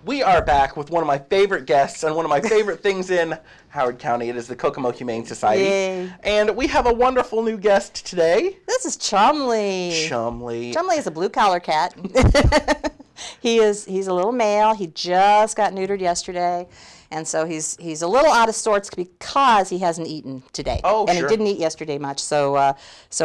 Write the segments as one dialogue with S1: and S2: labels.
S1: We are back with one of my favorite guests and one of my favorite things in Howard County. It is the Kokomo Humane Society.
S2: Yay.
S1: And we have a wonderful new guest today.
S2: This is Chumley.
S1: Chumley.
S2: Chumley is a blue collar cat. He's a little male. He just got neutered yesterday. And so he's a little out of sorts because he hasn't eaten today.
S1: Oh,
S2: and
S1: sure.
S2: he didn't eat yesterday much. So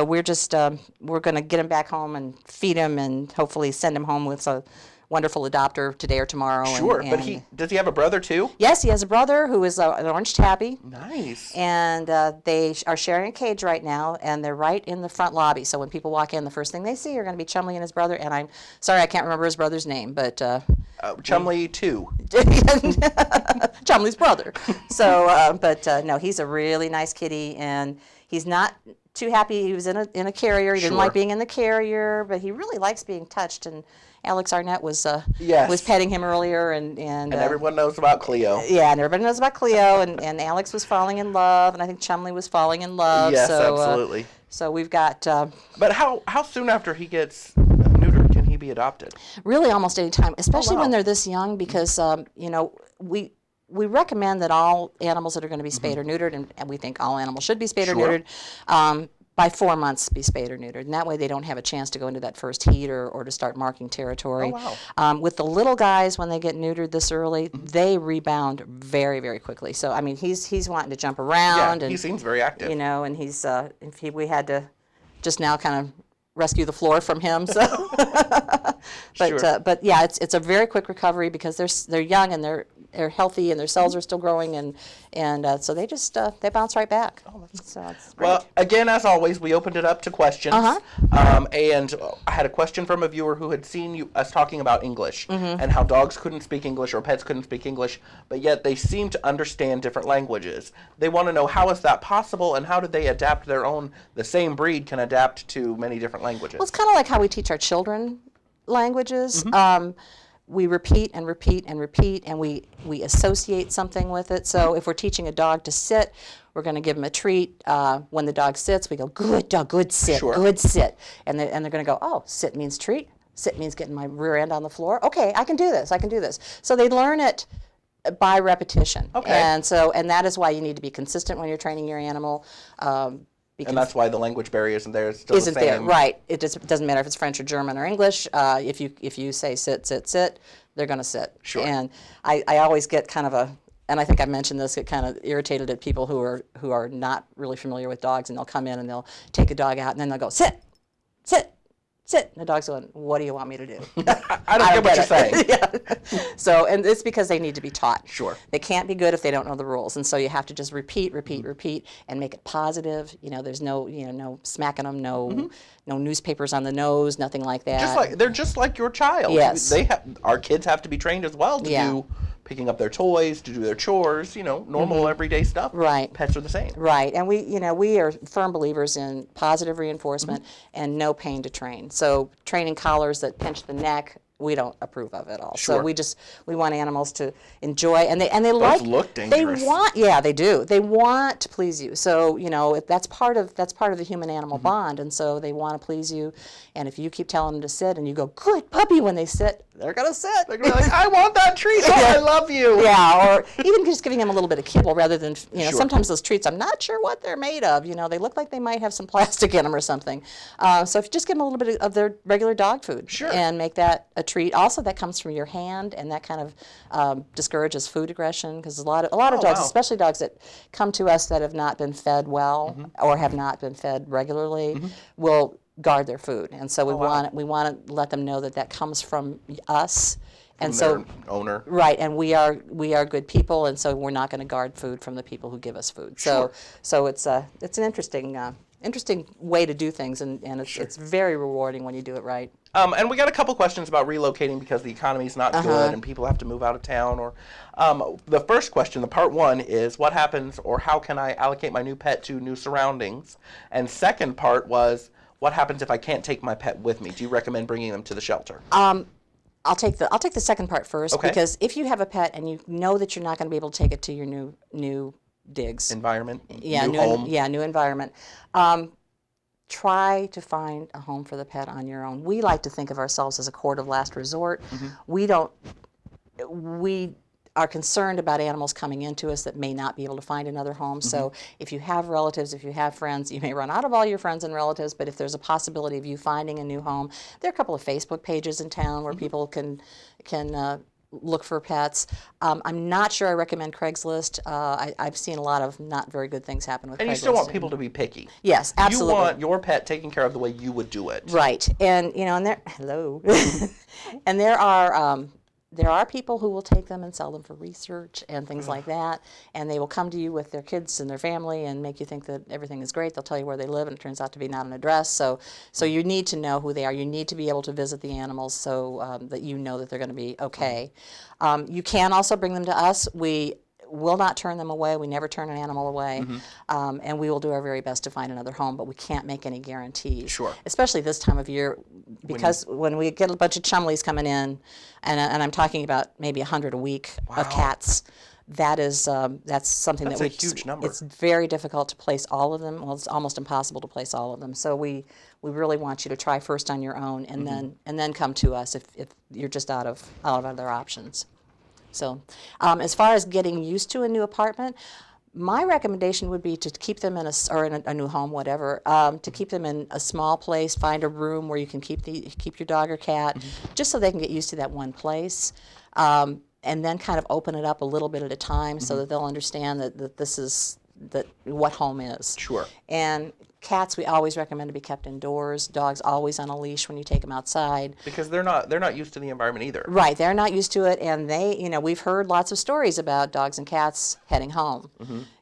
S2: we're just we're going to get him back home and feed him and hopefully send him home with a wonderful adopter today or tomorrow.
S1: Sure, but does he have a brother too?
S2: Yes, he has a brother who is an orange tabby.
S1: Nice.
S2: And they are sharing a cage right now, and they're right in the front lobby. So when people walk in, the first thing they see are going to be Chumley and his brother. And I'm sorry, I can't remember his brother's name, but
S1: Chumley too.
S2: Chumley's brother. So, no, he's a really nice kitty, and he's not too happy. He was in a carrier. He didn't like being in the carrier, but he really likes being touched. And Alex Arnett was petting him earlier, and
S1: everyone knows about Cleo.
S2: Yeah, and everybody knows about Cleo, and Alex was falling in love, and I think Chumley was falling in love.
S1: Yes,
S2: so,
S1: absolutely.
S2: So we've got.
S1: But how soon after he gets neutered can he be adopted?
S2: Really, almost any time, especially
S1: wow.
S2: when they're this young, because we recommend that all animals that are going to be spayed or neutered, and we think all animals should be spayed or neutered. By 4 months, be spayed or neutered, and that way they don't have a chance to go into that first heat or to start marking territory.
S1: Oh, wow.
S2: With the little guys, when they get neutered this early, they rebound very, very quickly. So I mean, he's wanting to jump around.
S1: Yeah,
S2: and
S1: he seems very active.
S2: And he's we had to just now kind of rescue the floor from him. So, but yeah, it's a very quick recovery because they're young and they're healthy and their cells are still growing and so they just they bounce right back.
S1: Oh,
S2: so it's great.
S1: Well, again, as always, we opened it up to questions. And I had a question from a viewer who had seen us talking about English and how dogs couldn't speak English or pets couldn't speak English, but yet they seem to understand different languages. They want to know, how is that possible, and how do they adapt the same breed can adapt to many different languages?
S2: Well, it's kind of like how we teach our children languages. We repeat and repeat and repeat, and we associate something with it. So if we're teaching a dog to sit, we're going to give him a treat. When the dog sits, we go, good dog, good sit, good sit. And they're going to go, oh, sit means treat. Sit means getting my rear end on the floor. Okay, I can do this, I can do this. So they learn it by repetition.
S1: Okay.
S2: And that is why you need to be consistent when you're training your animal.
S1: And that's why the language barrier isn't there. It's still the same.
S2: There, right. It doesn't matter if it's French or German or English. If you say sit, sit, sit, they're going to sit.
S1: Sure.
S2: And I always get kind of and I think I mentioned this, get kind of irritated at people who are not really familiar with dogs, and they'll come in and they'll take a dog out and then they'll go, sit, sit, sit. And the dog's going, what do you want me to do?
S1: I don't get what you're saying.
S2: Yeah. So, and it's because they need to be taught.
S1: Sure.
S2: They can't be good if they don't know the rules, and so you have to just repeat, repeat, and make it positive. There's no smacking them, no newspapers on the nose, nothing like that.
S1: They're just like your child.
S2: Yes.
S1: Our kids have to be trained as well to do picking up their toys, to do their chores, normal everyday stuff.
S2: Right.
S1: Pets are the same.
S2: Right. And we are firm believers in positive reinforcement and no pain to train. So training collars that pinch the neck, we don't approve of at all.
S1: Sure.
S2: So we want animals to enjoy, and they
S1: Those look dangerous.
S2: They do. They want to please you. So that's part of the human animal bond, and so they want to please you. And if you keep telling them to sit, and you go, good puppy, when they sit, they're gonna sit.
S1: They're gonna be like, I want that treat. Oh, I love you.
S2: Yeah, or even just giving them a little bit of kibble rather than
S1: Sure.
S2: Sometimes those treats, I'm not sure what they're made of. They look like they might have some plastic in them or something. So if you just give them a little bit of their regular dog food,
S1: Sure.
S2: and make that a treat. Also, that comes from your hand, and that kind of discourages food aggression, because a lot of dogs,
S1: wow.
S2: especially dogs that come to us that have not been fed well or have not been fed regularly, will guard their food, and so we want to let them know that comes from us. And
S1: their owner.
S2: Right, and we are good people, and so we're not going to guard food from the people who give us food. So it's an interesting way to do things, and it's very rewarding when you do it right.
S1: And we got a couple questions about relocating because the economy's not good and people have to move out of town. Or the first question, the part one, is what happens, or how can I allocate my new pet to new surroundings? And second part was, what happens if I can't take my pet with me? Do you recommend bringing them to the shelter?
S2: I'll take the second part first,
S1: Okay.
S2: because if you have a pet and you know that you're not going to be able to take it to your new digs,
S1: Environment,
S2: new
S1: home.
S2: new environment. Try to find a home for the pet on your own. We like to think of ourselves as a court of last resort. We don't we are concerned about animals coming into us that may not be able to find another home. So if you have relatives, if you have friends, you may run out of all your friends and relatives, but if there's a possibility of you finding a new home, there are a couple of Facebook pages in town where people can look for pets. I'm not sure I recommend Craigslist. I've seen a lot of not very good things happen with Craigslist.
S1: And you still want people to be picky.
S2: Yes, absolutely.
S1: You want your pet taken care of the way you would do it.
S2: Right. And, and there are people who will take them and sell them for research and things like that, and they will come to you with their kids and their family and make you think that everything is great. They'll tell you where they live, and it turns out to be not an address. So you need to know who they are. You need to be able to visit the animals so that you know that they're going to be okay. You can also bring them to us. We will not turn them away. We never turn an animal away. And we will do our very best to find another home, but we can't make any guarantees.
S1: Sure.
S2: Especially this time of year, because when we get a bunch of chumleys coming in, and I'm talking about maybe 100 a week of cats, that's something
S1: that's a huge number.
S2: It's very difficult to place all of them. Well, it's almost impossible to place all of them. So we really want you to try first on your own, and then come to us if you're just out of other options. So as far as getting used to a new apartment, my recommendation would be to keep them in a new home, whatever, to keep them in a small place, find a room where you can keep your dog or cat, just so they can get used to that one place, and then kind of open it up a little bit at a time so that they'll understand that this is what home is.
S1: Sure. And
S2: cats, we always recommend to be kept indoors. Dogs always on a leash when you take them outside.
S1: Because they're not used to the environment either.
S2: Right, they're not used to it, and we've heard lots of stories about dogs and cats heading home.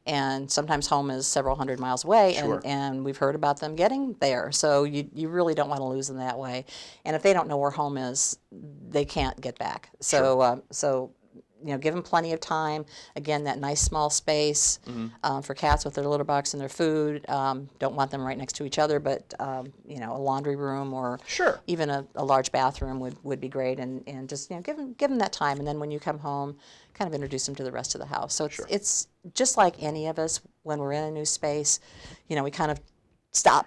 S2: And sometimes home is several hundred miles away, and we've heard about them getting there. So you really don't want to lose them that way. And if they don't know where home is, they can't get back. So give them plenty of time. Again, that nice small space for cats with their litter box and their food. Don't want them right next to each other, but a laundry room or even a large bathroom would be great. And just give them that time. And then when you come home, kind of introduce them to the rest of the house. So it's just like any of us when we're in a new space. We kind of stop.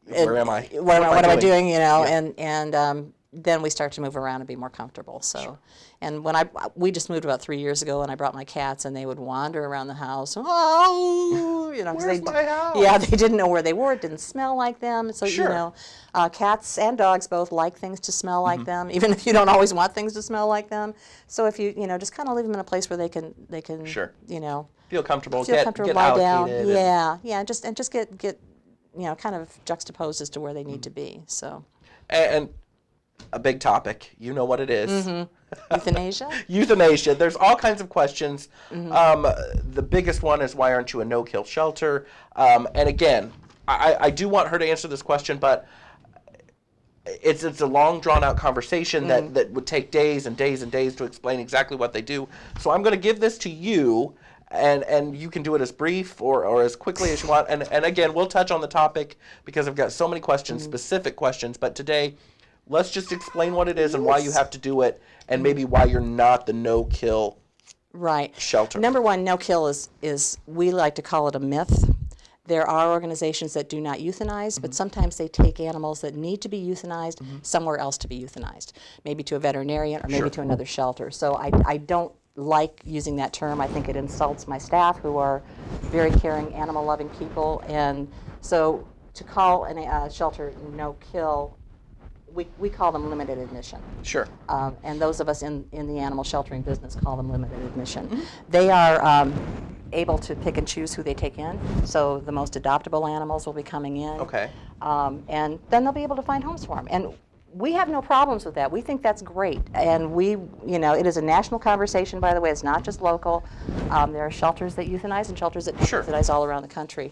S1: Where am I?
S2: What am I doing? And then we start to move around and be more comfortable. So, and when we just moved about 3 years ago, and I brought my cats, and they would wander around the house. Oh,
S1: where's my house?
S2: Yeah, they didn't know where they were. It didn't smell like them. So cats and dogs both like things to smell like them, even if you don't always want things to smell like them. So if you just kind of leave them in a place where they can
S1: feel comfortable,
S2: get
S1: lie
S2: down.
S1: Yeah,
S2: just get kind of juxtaposed as to where they need to be. So.
S1: And a big topic. You know what it is.
S2: Euthanasia?
S1: Euthanasia. There's all kinds of questions. The biggest one is, why aren't you a no-kill shelter? And again, I do want her to answer this question, but it's a long, drawn-out conversation that would take days and days and days to explain exactly what they do. So I'm going to give this to you, and you can do it as brief or as quickly as you want. And again, we'll touch on the topic because I've got so many questions, specific questions, but today, let's just explain what it is and why you have to do it, and maybe why you're not the no-kill shelter.
S2: Number one, no-kill is we like to call it a myth. There are organizations that do not euthanize, but sometimes they take animals that need to be euthanized somewhere else to be euthanized, maybe to a veterinarian or maybe to another shelter. So I don't like using that term. I think it insults my staff, who are very caring, animal-loving people. And so to call a shelter no-kill, we call them limited admission.
S1: Sure.
S2: And those of us in the animal sheltering business call them limited admission. They are able to pick and choose who they take in. So the most adoptable animals will be coming in.
S1: Okay.
S2: And then they'll be able to find homes for them. And we have no problems with that. We think that's great. And it is a national conversation, by the way. It's not just local. There are shelters that euthanize and shelters that euthanize all around the country.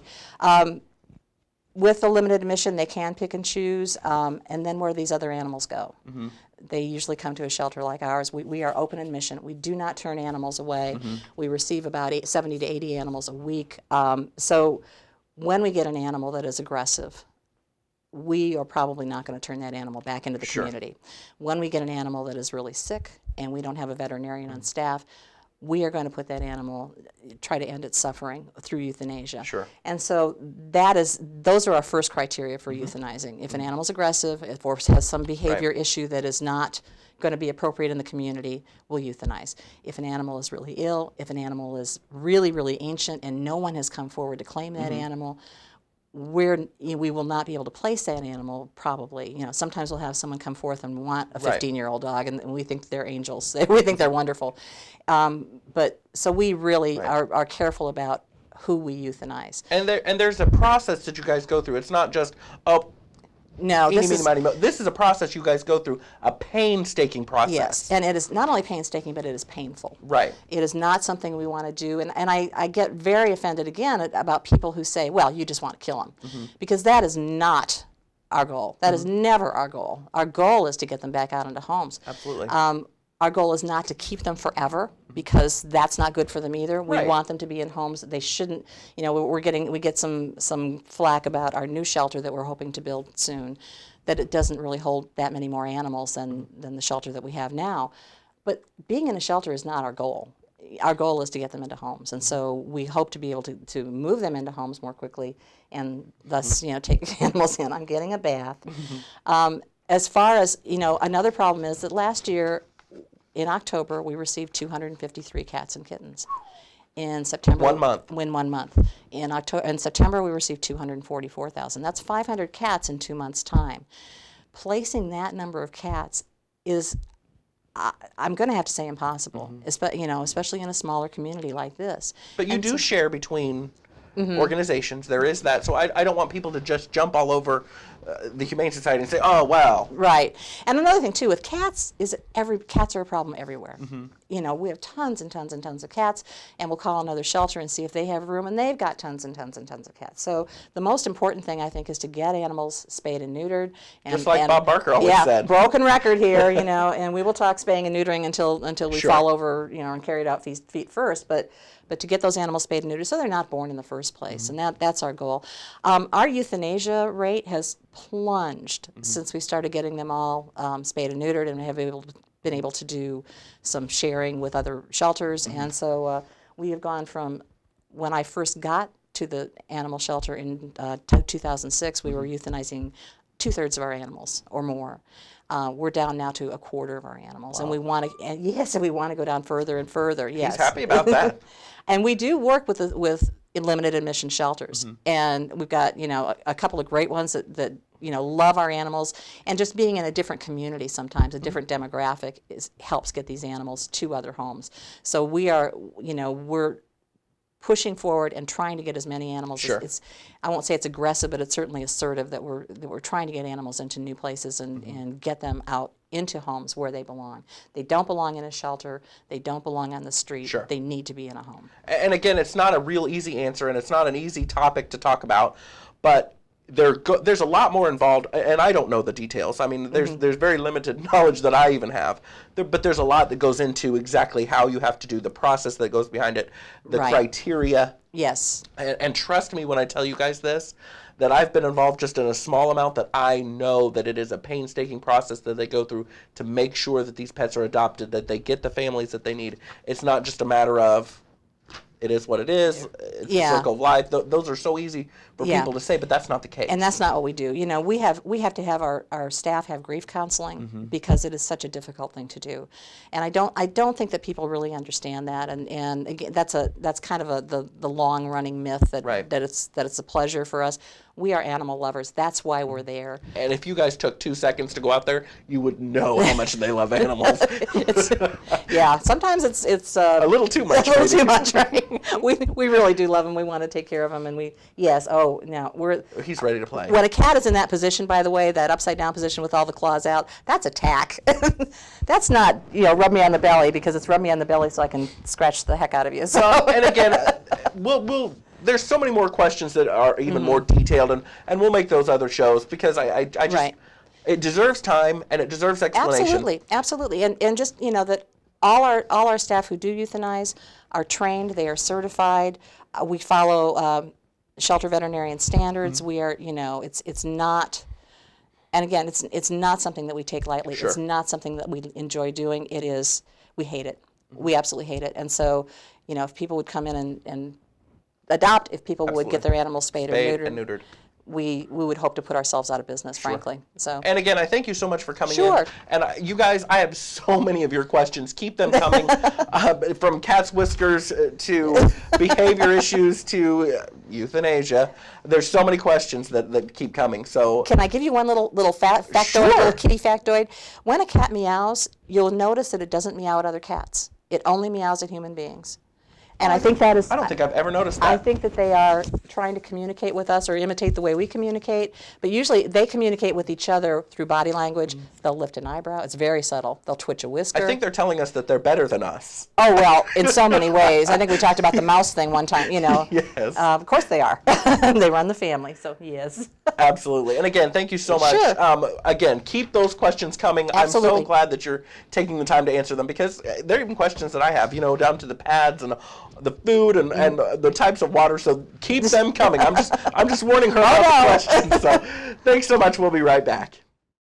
S2: With the limited admission, they can pick and choose, and then where these other animals go. They usually come to a shelter like ours. We are open admission. We do not turn animals away. We receive about 70 to 80 animals a week. So when we get an animal that is aggressive, we are probably not going to turn that animal back into the community. When we get an animal that is really sick and we don't have a veterinarian on staff, we are going to put that animal, try to end its suffering through euthanasia.
S1: Sure.
S2: And so those are our first criteria for euthanizing. If an animal's aggressive, if or has some behavior issue that is not going to be appropriate in the community, we'll euthanize. If an animal is really ill, if an animal is really, really ancient and no one has come forward to claim that animal, we will not be able to place that animal probably. Sometimes we'll have someone come forth and want a 15-year-old dog, and we think they're angels. We think they're wonderful. But so we really are careful about who we euthanize.
S1: And there's a process that you guys go through. It's not just,
S2: no,
S1: this is a process you guys go through, a painstaking process.
S2: Yes, and it is not only painstaking, but it is painful.
S1: Right.
S2: It is not something we want to do, and I get very offended again about people who say, well, you just want to kill them, because that is not our goal. That is never our goal. Our goal is to get them back out into homes.
S1: Absolutely.
S2: Our goal is not to keep them forever, because that's not good for them either. We want them to be in homes. They shouldn't, we get some flack about our new shelter that we're hoping to build soon, that it doesn't really hold that many more animals than the shelter that we have now. But being in a shelter is not our goal. Our goal is to get them into homes, and so we hope to be able to move them into homes more quickly, and thus, take animals in. I'm getting a bath. As far as, another problem is that last year, in October, we received 253 cats and kittens. In September,
S1: 1 month.
S2: In 1 month. In September, we received 244,000. That's 500 cats in 2 months' time. Placing that number of cats is, I'm going to have to say, impossible. Especially in a smaller community like this.
S1: But you do share between organizations. There is that. So I don't want people to just jump all over the Humane Society and say, oh, wow.
S2: Right. And another thing, too, with cats is cats are a problem everywhere. We have tons and tons and tons of cats, and we'll call another shelter and see if they have room, and they've got tons and tons and tons of cats. So the most important thing, I think, is to get animals spayed and neutered.
S1: Just like Bob Barker always said.
S2: Broken record here, and we will talk spaying and neutering until we fall over, and carried out feet first. But to get those animals spayed and neutered so they're not born in the first place, and that's our goal. Our euthanasia rate has plunged since we started getting them all spayed and neutered, and have been able to do some sharing with other shelters. And so we have gone from, when I first got to the animal shelter in 2006, we were euthanizing 2/3 of our animals or more. We're down now to 1/4 of our animals, and we want to go down further and further. Yes,
S1: he's happy about that.
S2: And we do work with limited admission shelters, and we've got a couple of great ones that love our animals, and just being in a different community sometimes, a different demographic helps get these animals to other homes. So we're pushing forward and trying to get as many animals.
S1: Sure.
S2: I won't say it's aggressive, but it's certainly assertive that we're trying to get animals into new places and get them out into homes where they belong. They don't belong in a shelter. They don't belong on the street.
S1: Sure.
S2: They need to be in a home.
S1: And again, it's not a real easy answer, and it's not an easy topic to talk about, but there's a lot more involved, and I don't know the details. I mean, there's very limited knowledge that I even have, but there's a lot that goes into exactly how you have to do the process that goes behind it, the criteria.
S2: Yes.
S1: And trust me when I tell you guys this, that I've been involved just in a small amount, that I know that it is a painstaking process that they go through to make sure that these pets are adopted, that they get the families that they need. It's not just a matter of, it is what it is. It's a circle of life. Those are so easy for people to say, but that's not the case.
S2: And that's not what we do. We have to have our staff have grief counseling because it is such a difficult thing to do. And I don't think that people really understand that. And again, that's kind of the long running myth that it's a pleasure for us. We are animal lovers. That's why we're there.
S1: And if you guys took 2 seconds to go out there, you would know how much they love animals.
S2: Sometimes it's
S1: a little too much.
S2: A little too much, right? We really do love them. We want to take care of them, and
S1: he's ready to play.
S2: When a cat is in that position, by the way, that upside down position with all the claws out, that's attack. That's not rub me on the belly, because it's rub me on the belly so I can scratch the heck out of you. So
S1: and again, we'll. There's so many more questions that are even more detailed, and we'll make those other shows, because I just it deserves time and it deserves explanation.
S2: Absolutely, and just that all our staff who do euthanize are trained. They are certified. We follow shelter veterinarian standards. We are it's not. And again, it's not something that we take lightly.
S1: Sure.
S2: It's not something that we enjoy doing. We hate it. We absolutely hate it. And so, if people would come in and adopt, if people would get their animals spayed or neutered, we would hope to put ourselves out of business, frankly. So.
S1: And again, I thank you so much for coming
S2: Sure.
S1: in. And you guys, I have so many of your questions. Keep them coming, from cat's whiskers to behavior issues to euthanasia. There's so many questions that keep coming. So
S2: can I give you one little factoid,
S1: Sure.
S2: little kitty factoid? When a cat meows, you'll notice that it doesn't meow at other cats. It only meows at human beings. And I think that is...
S1: I don't think I've ever noticed that.
S2: I think that they are trying to communicate with us or imitate the way we communicate. But usually they communicate with each other through body language. They'll lift an eyebrow. It's very subtle. They'll twitch a whisker.
S1: I think they're telling us that they're better than us.
S2: Oh, well, in so many ways. I think we talked about the mouse thing one time,
S1: Yes.
S2: Of course they are. They run the family, so yes.
S1: Absolutely. And again, thank you so much.
S2: Sure.
S1: Again, keep those questions coming.
S2: Absolutely.
S1: I'm so glad that you're taking the time to answer them, because there are even questions that I have, down to the pads and the food and the types of water. So keep them coming. I'm just warning her about the questions. So thanks so much. We'll be right back.